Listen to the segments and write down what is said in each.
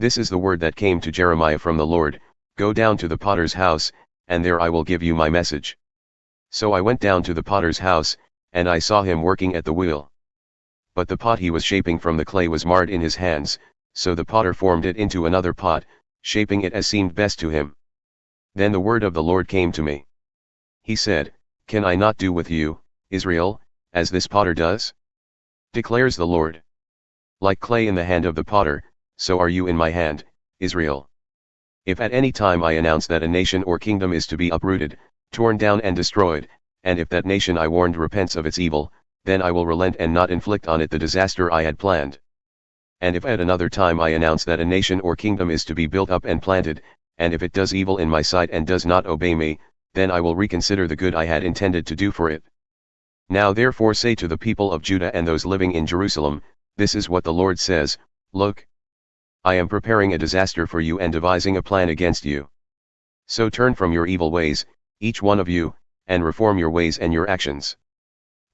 This is the word that came to Jeremiah from the Lord, Go down to the potter's house, and there I will give you my message. So I went down to the potter's house, and I saw him working at the wheel. But the pot he was shaping from the clay was marred in his hands, so the potter formed it into another pot, shaping it as seemed best to him. Then the word of the Lord came to me. He said, Can I not do with you, Israel, as this potter does? Declares the Lord. Like clay in the hand of the potter, so are you in my hand, Israel. If at any time I announce that a nation or kingdom is to be uprooted, torn down and destroyed, and if that nation I warned repents of its evil, then I will relent and not inflict on it the disaster I had planned. And if at another time I announce that a nation or kingdom is to be built up and planted, and if it does evil in my sight and does not obey me, then I will reconsider the good I had intended to do for it. Now therefore say to the people of Judah and those living in Jerusalem, This is what the Lord says, Look, I am preparing a disaster for you and devising a plan against you. So turn from your evil ways, each one of you, and reform your ways and your actions.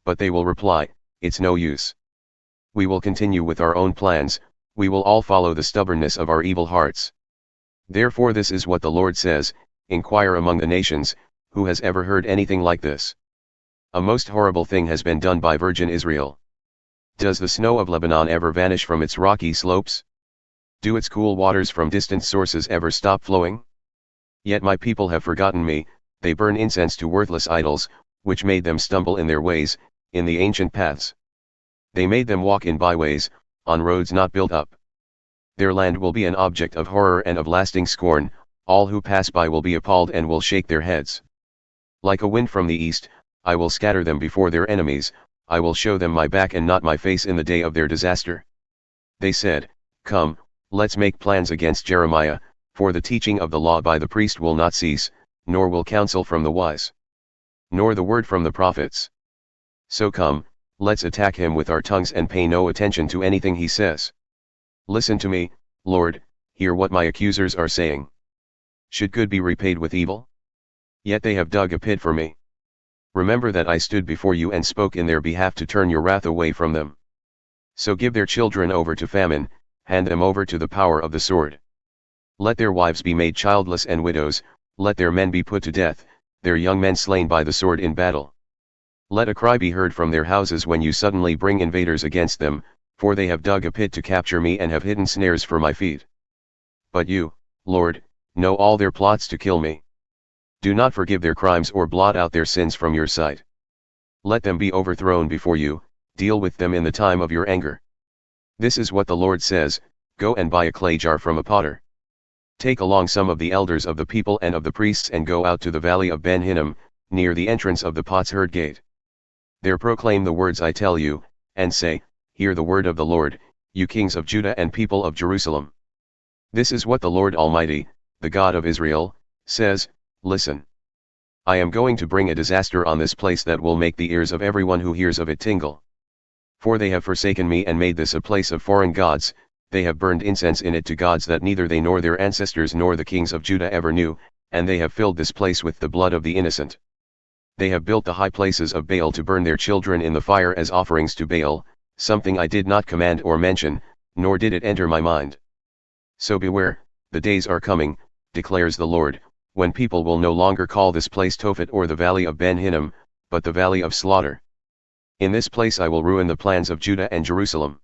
But they will reply, It's no use. We will continue with our own plans, we will all follow the stubbornness of our evil hearts. Therefore this is what the Lord says, Inquire among the nations, who has ever heard anything like this? A most horrible thing has been done by virgin Israel. Does the snow of Lebanon ever vanish from its rocky slopes? Do its cool waters from distant sources ever stop flowing? Yet my people have forgotten me, they burn incense to worthless idols, which made them stumble in their ways, in the ancient paths. They made them walk in byways, on roads not built up. Their land will be an object of horror and of lasting scorn, all who pass by will be appalled and will shake their heads. Like a wind from the east, I will scatter them before their enemies, I will show them my back and not my face in the day of their disaster. They said, Come, let's make plans against Jeremiah, for the teaching of the law by the priest will not cease, nor will counsel from the wise, nor the word from the prophets. So come, let's attack him with our tongues and pay no attention to anything he says. Listen to me, Lord, hear what my accusers are saying. Should good be repaid with evil? Yet they have dug a pit for me. Remember that I stood before you and spoke in their behalf to turn your wrath away from them. So give their children over to famine, hand them over to the power of the sword. Let their wives be made childless and widows, let their men be put to death, their young men slain by the sword in battle. Let a cry be heard from their houses when you suddenly bring invaders against them, for they have dug a pit to capture me and have hidden snares for my feet. But you, Lord, know all their plots to kill me. Do not forgive their crimes or blot out their sins from your sight. Let them be overthrown before you, deal with them in the time of your anger. This is what the Lord says, Go and buy a clay jar from a potter. Take along some of the elders of the people and of the priests and go out to the Valley of Ben Hinnom, near the entrance of the Potsherd Gate. There proclaim the words I tell you, and say, Hear the word of the Lord, you kings of Judah and people of Jerusalem. This is what the Lord Almighty, the God of Israel, says, Listen. I am going to bring a disaster on this place that will make the ears of everyone who hears of it tingle. For they have forsaken me and made this a place of foreign gods, they have burned incense in it to gods that neither they nor their ancestors nor the kings of Judah ever knew, and they have filled this place with the blood of the innocent. They have built the high places of Baal to burn their children in the fire as offerings to Baal, something I did not command or mention, nor did it enter my mind. So beware, the days are coming, declares the Lord, when people will no longer call this place Topheth or the Valley of Ben Hinnom, but the Valley of Slaughter. In this place I will ruin the plans of Judah and Jerusalem.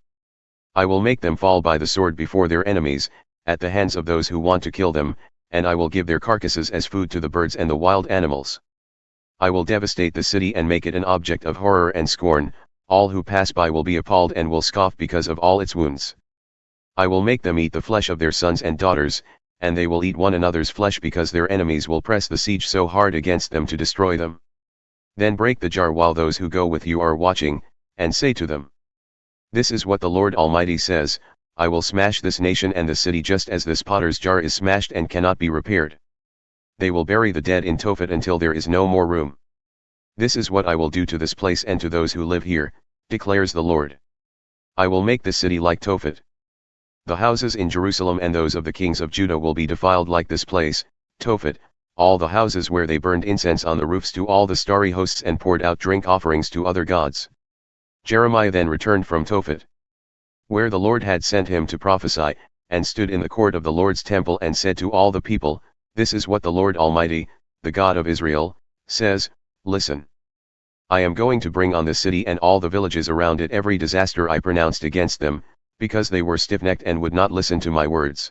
I will make them fall by the sword before their enemies, at the hands of those who want to kill them, and I will give their carcasses as food to the birds and the wild animals. I will devastate the city and make it an object of horror and scorn, all who pass by will be appalled and will scoff because of all its wounds. I will make them eat the flesh of their sons and daughters, and they will eat one another's flesh because their enemies will press the siege so hard against them to destroy them. Then break the jar while those who go with you are watching, and say to them, This is what the Lord Almighty says, I will smash this nation and the city just as this potter's jar is smashed and cannot be repaired. They will bury the dead in Topheth until there is no more room. This is what I will do to this place and to those who live here, declares the Lord. I will make the city like Topheth. The houses in Jerusalem and those of the kings of Judah will be defiled like this place, Topheth, all the houses where they burned incense on the roofs to all the starry hosts and poured out drink offerings to other gods. Jeremiah then returned from Topheth, where the Lord had sent him to prophesy, and stood in the court of the Lord's temple and said to all the people, "This is what the Lord Almighty, the God of Israel, says, listen. I am going to bring on the city and all the villages around it every disaster I pronounced against them, because they were stiff-necked and would not listen to my words.